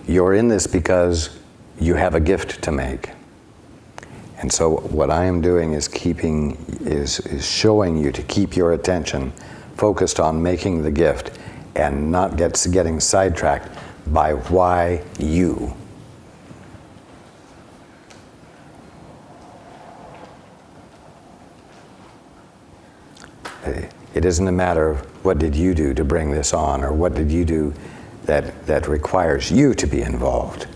You're in this because you have a gift to make. And so what I am doing is showing you to keep your attention focused on making the gift and not getting sidetracked by why you. It isn't a matter of what did you do to bring this on, or what did you do that requires you to be involved.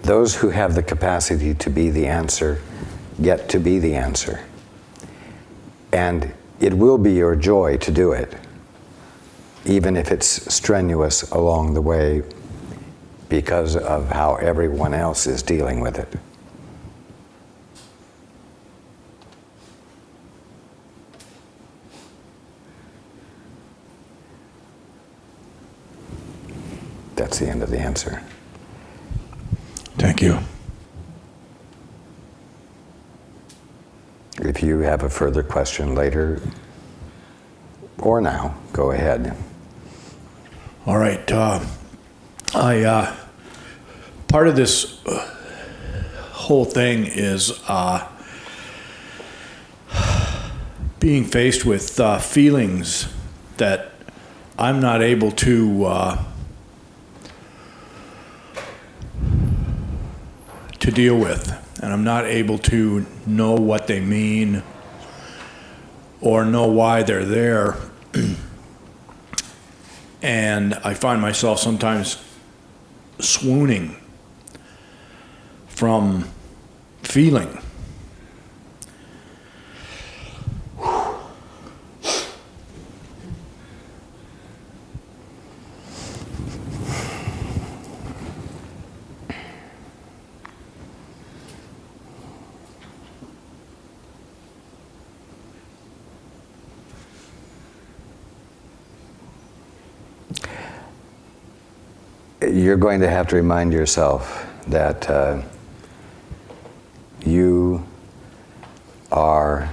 Those who have the capacity to be the answer get to be the answer. And it will be your joy to do it, even if it's strenuous along the way because of how everyone else is dealing with it. That's the end of the answer. Thank you. If you have a further question later or now, go ahead. All right. Part of this whole thing is being faced with feelings that I'm not able to deal with, and I'm not able to know what they mean or know why they're there. And I find myself sometimes swooning from feeling. You're going to have to remind yourself that you are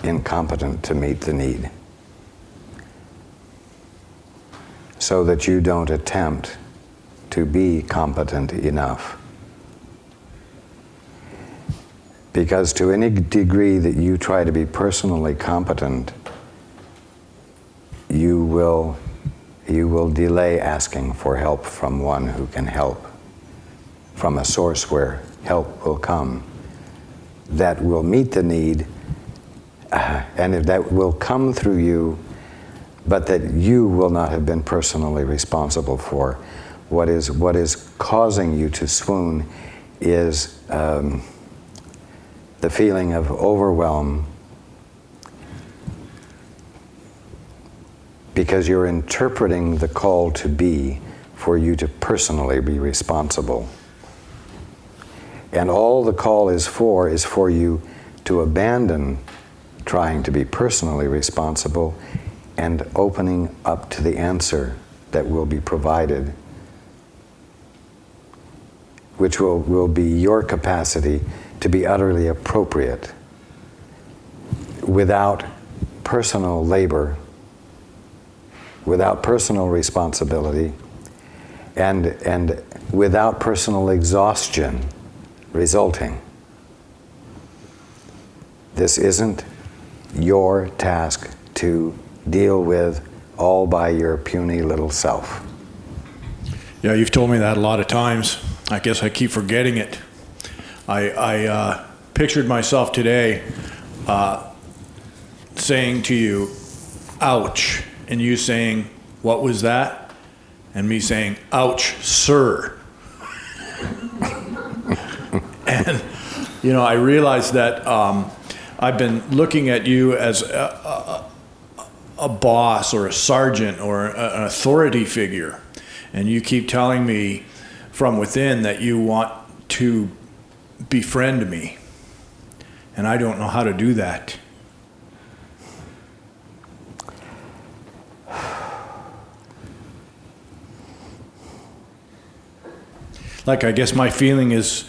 incompetent to meet the need, so that you don't attempt to be competent enough. Because to any degree that you try to be personally competent, you will delay asking for help from one who can help, from a source where help will come, that will meet the need, and that will come through you, but that you will not have been personally responsible for. What is causing you to swoon is the feeling of overwhelm, because you're interpreting the call to be for you to personally be responsible. And all the call is for you to abandon trying to be personally responsible and opening up to the answer that will be provided, which will be your capacity to be utterly appropriate without personal labor, without personal responsibility, and without personal exhaustion resulting. This isn't your task to deal with all by your puny little self. Yeah, you've told me that a lot of times. I guess I keep forgetting it. I pictured myself today saying to you, ouch, and you saying, what was that? And me saying, ouch, sir. And, I realized that I've been looking at you as a boss or a sergeant or an authority figure. And you keep telling me from within that you want to befriend me. And I don't know how to do that. Like, I guess my feeling is,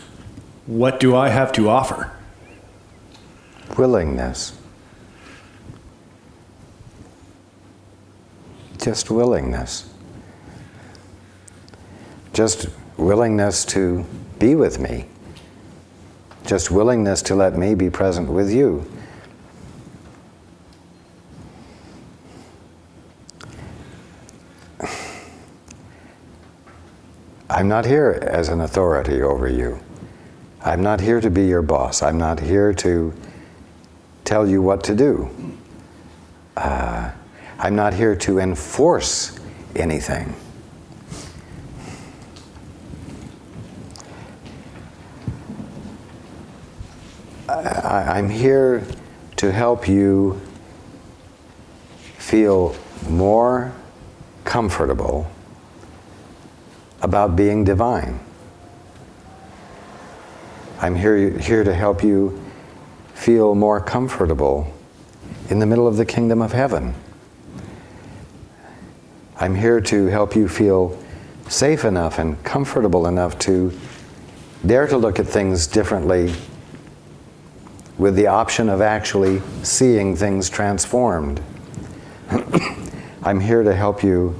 what do I have to offer? Willingness. Just willingness. Just willingness to be with me. Just willingness to let me be present with you. I'm not here as an authority over you. I'm not here to be your boss. I'm not here to tell you what to do. I'm not here to enforce anything. I'm here to help you feel more comfortable about being divine. I'm here to help you feel more comfortable in the middle of the kingdom of heaven. I'm here to help you feel safe enough and comfortable enough to dare to look at things differently, with the option of actually seeing things transformed. I'm here to help you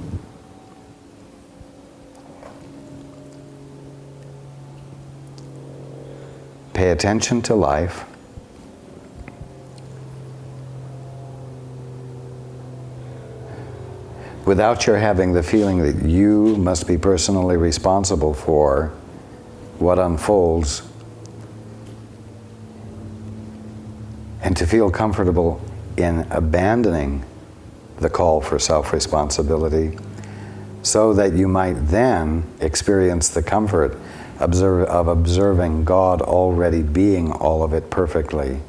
pay attention to life without your having the feeling that you must be personally responsible for what unfolds, and to feel comfortable in abandoning the call for self-responsibility so that you might then experience the comfort of observing God already being all of it perfectly.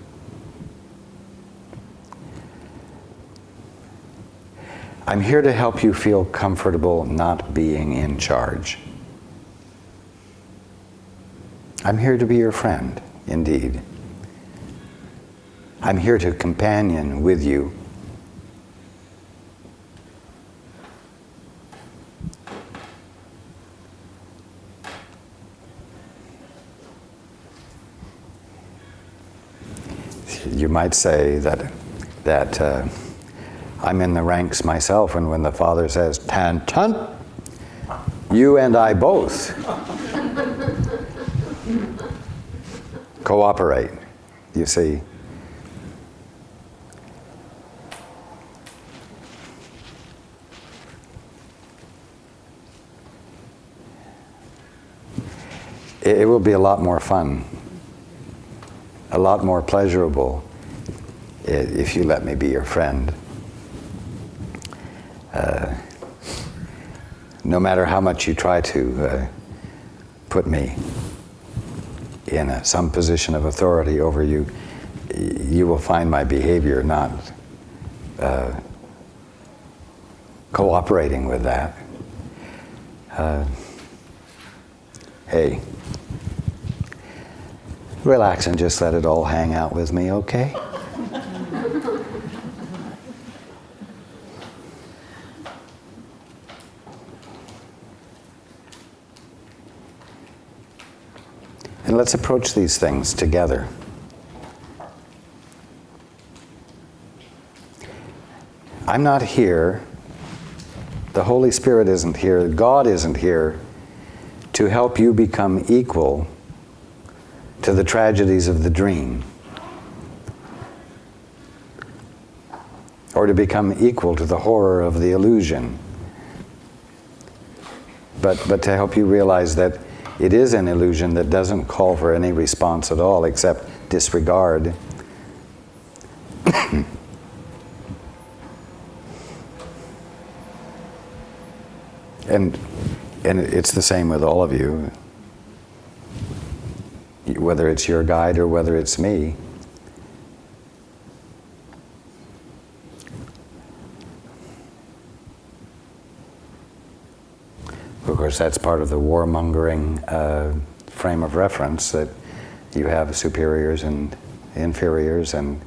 I'm here to help you feel comfortable not being in charge. I'm here to be your friend, indeed. I'm here to companion with you. You might say that I'm in the ranks myself, and when the Father says, "Tan tan," you and I both cooperate, you see. It will be a lot more fun, a lot more pleasurable if you let me be your friend. No matter how much you try to put me in some position of authority over you, you will find my behavior not cooperating with that. Hey, relax and just let it all hang out with me, okay? And let's approach these things together. I'm not here, the Holy Spirit isn't here, God isn't here to help you become equal to the tragedies of the dream, or to become equal to the horror of the illusion, but to help you realize that it is an illusion that doesn't call for any response at all except disregard. And it's the same with all of you, whether it's your guide or whether it's me. Of course, that's part of the warmongering frame of reference, that you have superiors and inferiors, and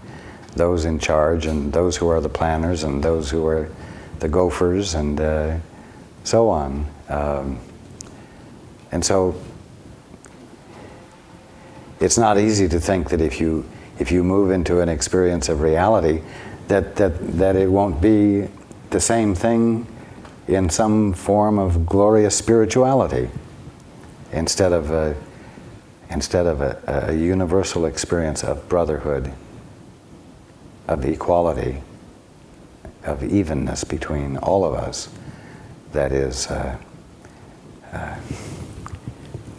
those in charge, and those who are the planners, and those who are the gophers, and so on. And so it's not easy to think that if you move into an experience of reality, that it won't be the same thing in some form of glorious spirituality instead of a universal experience of brotherhood, of equality, of evenness between all of us that is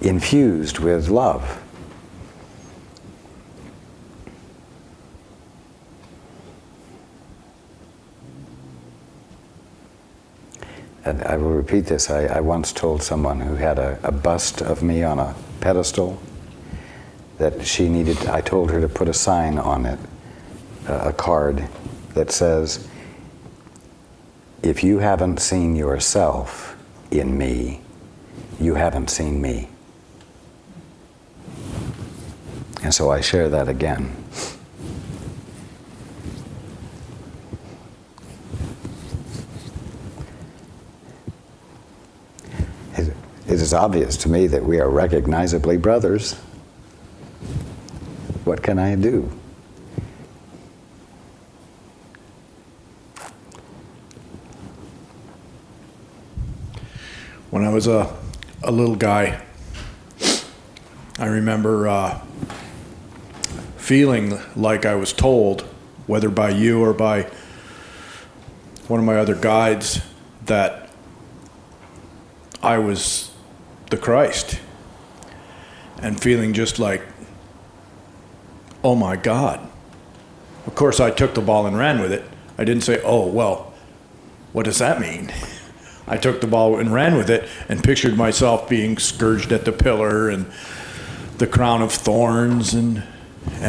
infused with love. And I will repeat this. I once told someone who had a bust of me on a pedestal that I told her to put a sign on it, a card that says, "If you haven't seen yourself in me, you haven't seen me." And so I share that again. It is obvious to me that we are recognizably brothers. What can I do? When I was a little guy, I remember feeling like I was told, whether by you or by one of my other guides, that I was the Christ, and feeling just like, oh my God. Of course, I took the ball and ran with it. I didn't say, oh, well, what does that mean? I took the ball and ran with it and pictured myself being scourged at the pillar and the crown of thorns and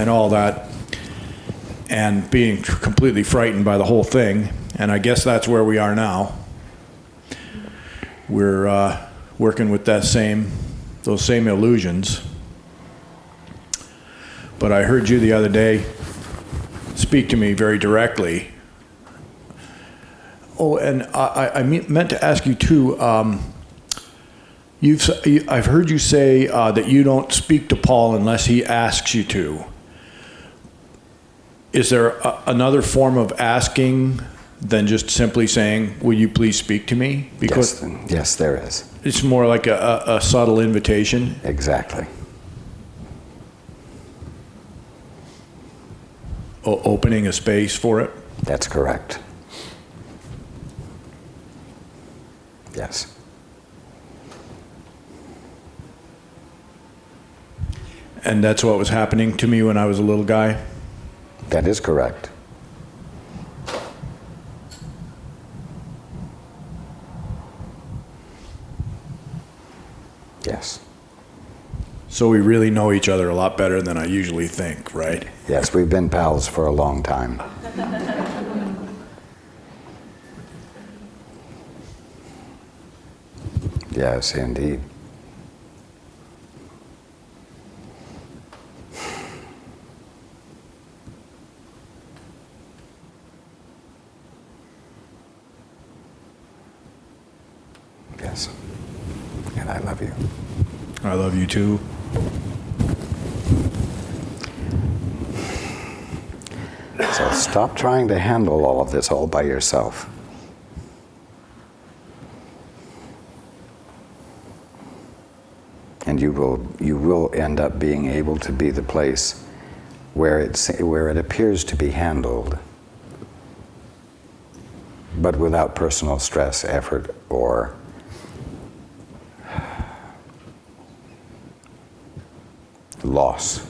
all that, and being completely frightened by the whole thing. And I guess that's where we are now. We're working with those same illusions. But I heard you the other day speak to me very directly. Oh, and I meant to ask you too. I've heard you say that you don't speak to Paul unless he asks you to. Is there another form of asking than just simply saying, "Will you please speak to me"? Because yes, there is. It's more like a subtle invitation. Exactly. Opening a space for it. That's correct. Yes. And that's what was happening to me when I was a little guy? That is correct. Yes. So we really know each other a lot better than I usually think, right? Yes, we've been pals for a long time. Yes, indeed. Yes. And I love you. I love you too. So stop trying to handle all of this all by yourself. And you will end up being able to be the place where it appears to be handled, but without personal stress, effort, or loss.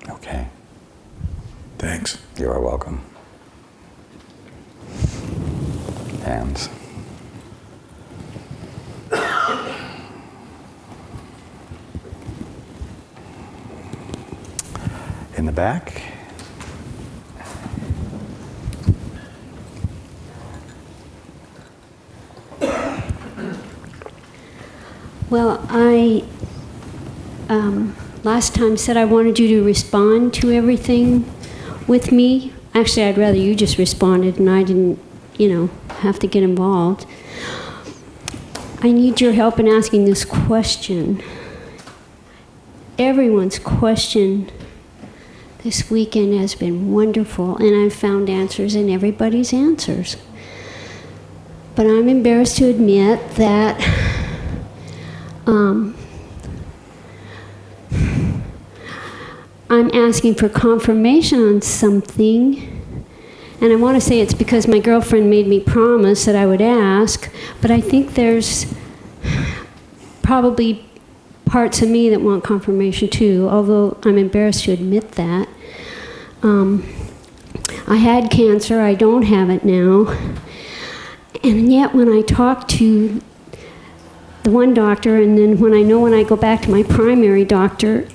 Okay. Thanks. You are welcome. Hands. In the back. Well, I last time said I wanted you to respond to everything with me. Actually, I'd rather you just responded and I didn't, have to get involved. I need your help in asking this question. Everyone's question This weekend has been wonderful, and I've found answers in everybody's answers. But I'm embarrassed to admit that I'm asking for confirmation on something. And I want to say it's because my girlfriend made me promise that I would ask, but I think there's probably parts of me that want confirmation too, although I'm embarrassed to admit that. I had cancer, I don't have it now. And yet when I talk to the one doctor, and then when I go back to my primary doctor,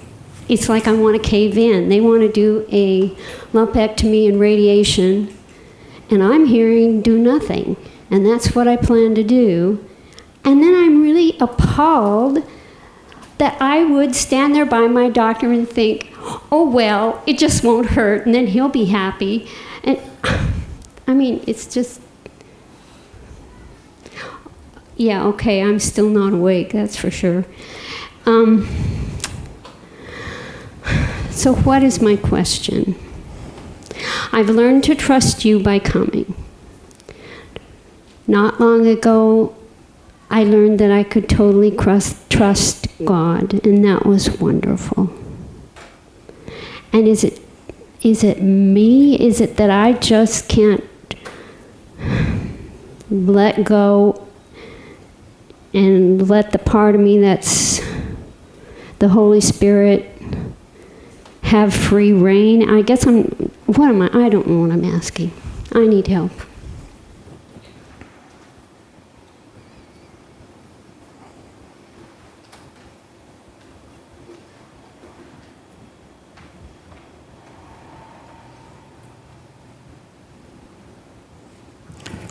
it's like I want to cave in. They want to do a lumpectomy and radiation, and I'm hearing do nothing. And that's what I plan to do. And then I'm really appalled that I would stand there by my doctor and think, oh, well, it just won't hurt, and then he'll be happy. And I mean, it's just, yeah, okay, I'm still not awake, that's for sure. So what is my question? I've learned to trust you by coming. Not long ago, I learned that I could totally trust God, and that was wonderful. And is it me? Is it that I just can't let go and let the part of me that's the Holy Spirit have free reign? I guess I don't know what I'm asking. I need help.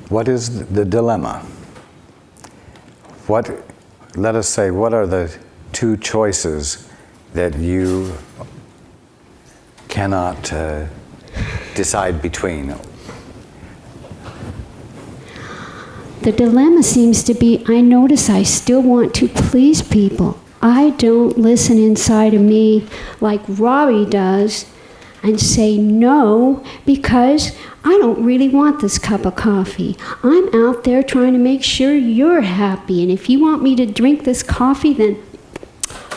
What is the dilemma? Let us say, what are the two choices that you cannot decide between? The dilemma seems to be, I notice I still want to please people. I don't listen inside of me like Robbie does and say no because I don't really want this cup of coffee. I'm out there trying to make sure you're happy, and if you want me to drink this coffee, then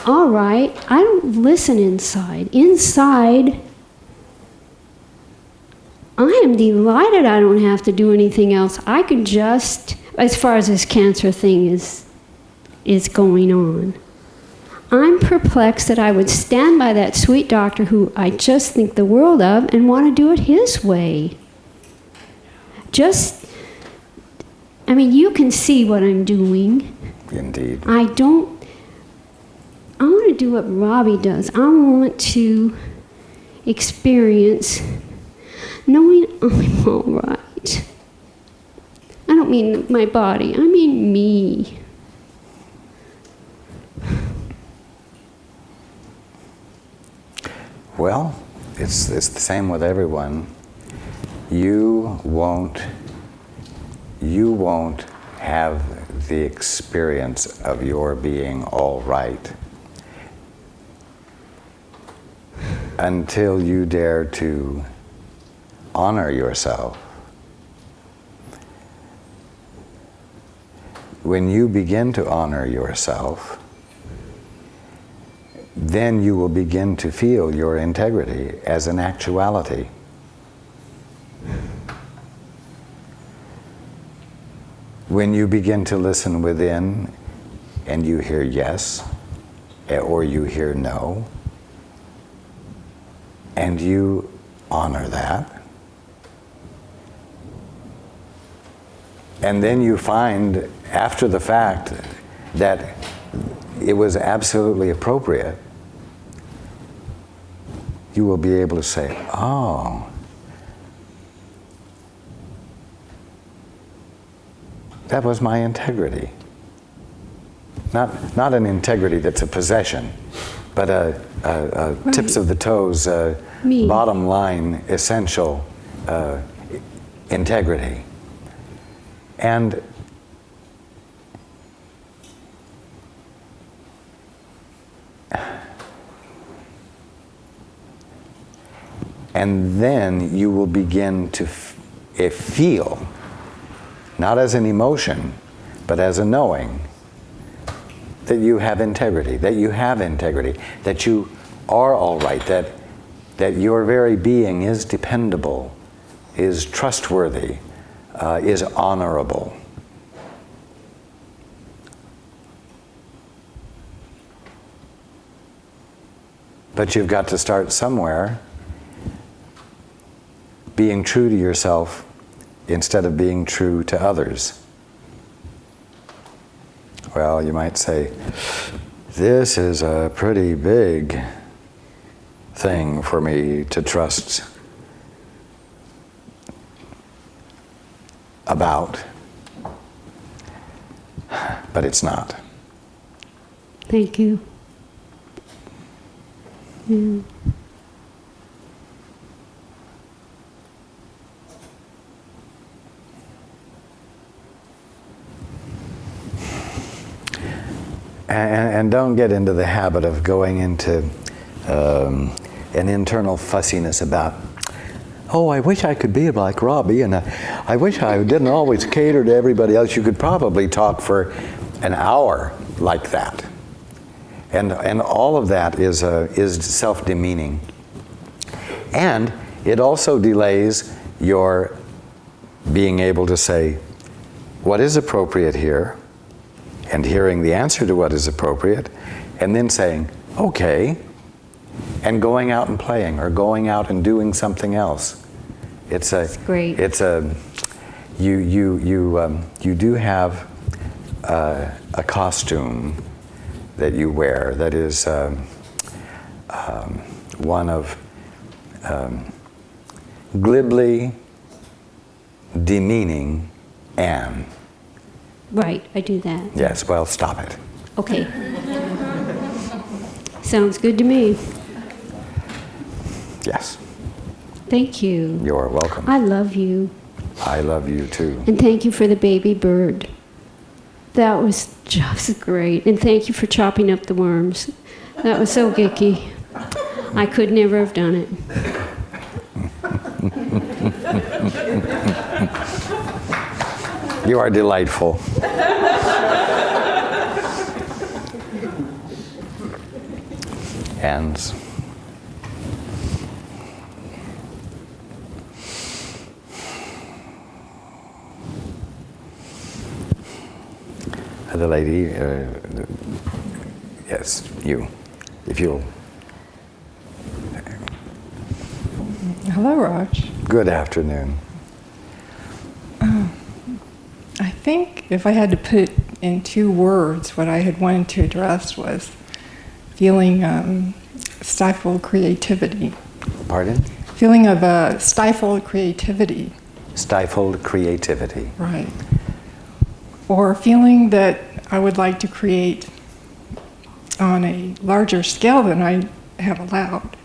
all right. I don't listen inside. Inside, I am delighted I don't have to do anything else. I could just, as far as this cancer thing is going on, I'm perplexed that I would stand by that sweet doctor who I just think the world of and want to do it his way. You can see what I'm doing. Indeed. I want to do what Robbie does. I want to experience knowing I'm all right. I don't mean my body, I mean me. Well, it's the same with everyone. You won't have the experience of your being all right until you dare to honor yourself. When you begin to honor yourself, then you will begin to feel your integrity as an actuality. When you begin to listen within and you hear yes or you hear no, and you honor that, and then you find after the fact that it was absolutely appropriate, you will be able to say, oh, that was my integrity. Not an integrity that's a possession, but a Right. tips of the toes, Me. bottom line, essential integrity. And And then you will begin to feel, not as an emotion, but as a knowing, that you have integrity, that you are all right, that your very being is dependable, is trustworthy, is honorable. But you've got to start somewhere, being true to yourself instead of being true to others. Well, you might say, this is a pretty big thing for me to trust about, but it's not. Thank you. Yeah. And don't get into the habit of going into an internal fussiness about, oh, I wish I could be like Robbie, and I wish I didn't always cater to everybody else. You could probably talk for an hour like that. And all of that is self-demeaning. And it also delays your being able to say, what is appropriate here? And hearing the answer to what is appropriate, and then saying, okay, and going out and playing, or going out and doing something else. That's great. You do have a costume that you wear that is one of glibly demeaning Anne. Right, I do that. Yes, well, stop it. Okay. Sounds good to me. Yes, Thank you. you're welcome. I love you. I love you too. And thank you for the baby bird. That was just great. And thank you for chopping up the worms. That was so geeky. I could never have done it. You are delightful. Hands. The lady, yes, you, if you'll. Hello, Raj. Good afternoon. I think if I had to put in 2 words, what I had wanted to address was feeling stifled creativity. Pardon? Feeling of stifled creativity. Stifled creativity. Right. Or feeling that I would like to create on a larger scale than I have allowed.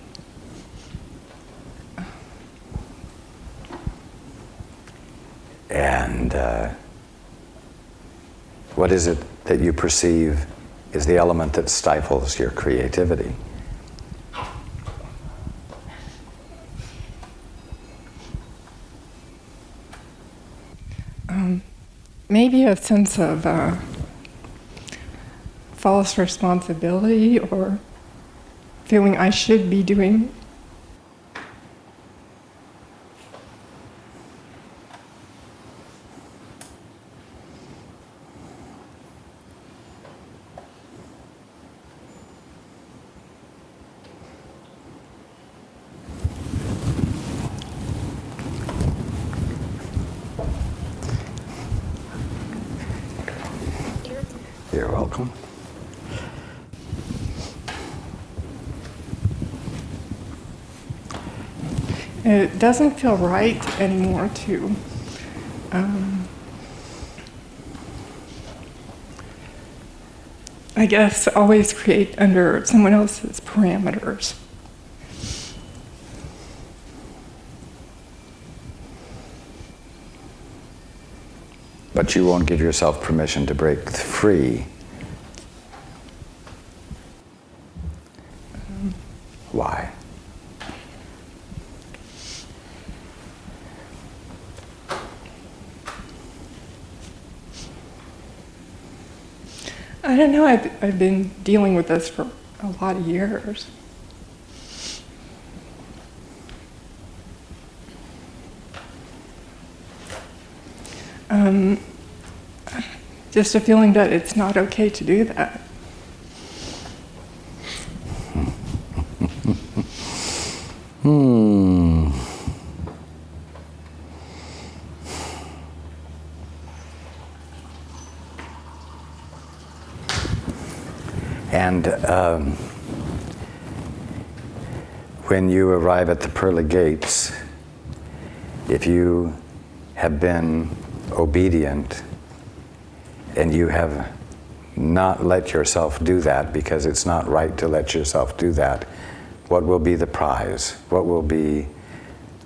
And what is it that you perceive is the element that stifles your creativity? Maybe a sense of false responsibility, or feeling I should be doing. You're welcome. It doesn't feel right anymore to I guess always create under someone else's parameters. But you won't give yourself permission to break free. Why? don't know. I've been dealing with this for a lot of years. Just a feeling that it's not okay to do that. And when you arrive at the pearly gates, if you have been obedient and you have not let yourself do that because it's not right to let yourself do that, what will be the prize? What will be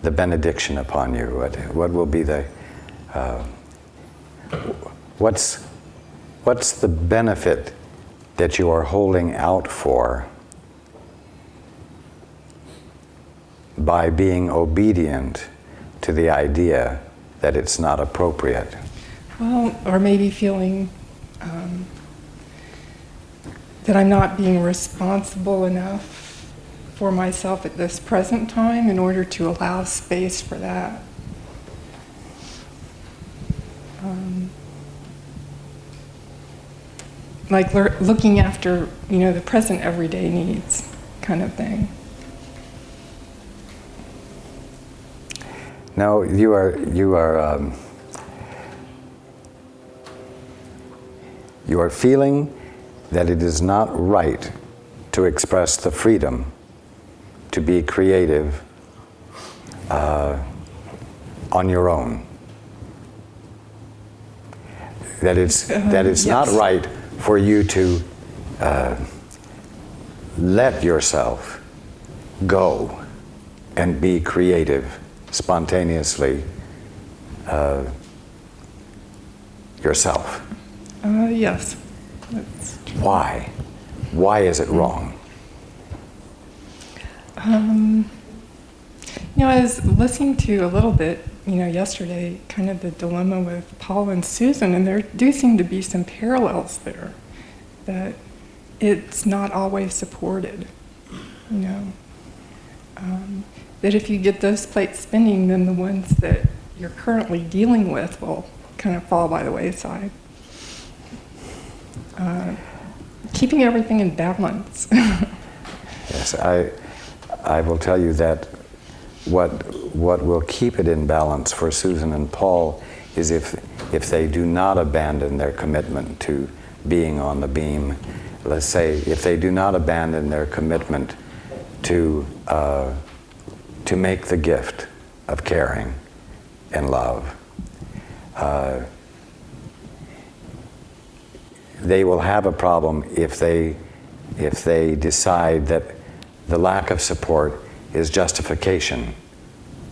the benediction upon you? What will be the what's the benefit that you are holding out for by being obedient to the idea that it's not appropriate? Well, or maybe feeling that I'm not being responsible enough for myself at this present time in order to allow space for that. Like looking after, the present everyday needs kind of thing. No, you are feeling that it is not right to express the freedom to be creative on your own. That it's Yes. not right for you to let yourself go and be creative spontaneously yourself. Yes. Why? Why is it wrong? I was listening to a little bit, yesterday, kind of the dilemma with Paul and Susan, and there do seem to be some parallels there, that it's not always supported, that if you get those plates spinning, then the ones that you're currently dealing with will kind of fall by the wayside. Keeping everything in balance. Yes, I will tell you that what will keep it in balance for Susan and Paul is if they do not abandon their commitment to being on the beam. Let's say if they do not abandon their commitment to make the gift of caring and love. They will have a problem if they decide that the lack of support is justification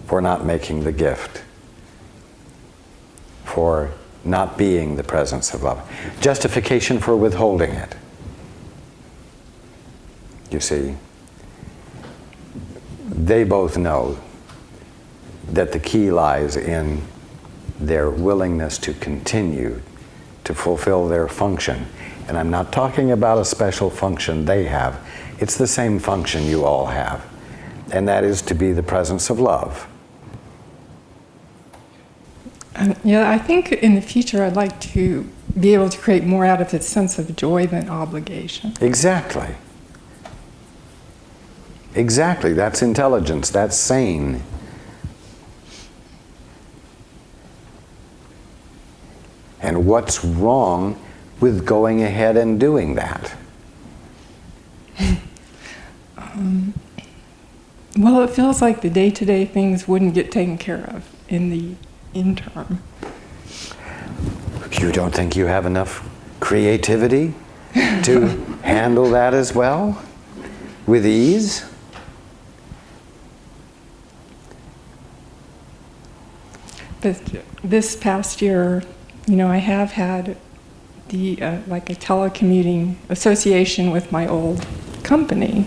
for not making the gift, for not being the presence of love, justification for withholding it. You see, they both know that the key lies in their willingness to continue to fulfill their function. And I'm not talking about a special function they have. It's the same function you all have. And that is to be the presence of love. I think in the future I'd like to be able to create more out of a sense of joy than obligation. Exactly. Exactly. That's intelligence. That's sane. And what's wrong with going ahead and doing that? Well, it feels like the day-to-day things wouldn't get taken care of in the interim. You don't think you have enough creativity to handle that as well? With ease? But this past year, I have had the like a telecommuting association with my old company.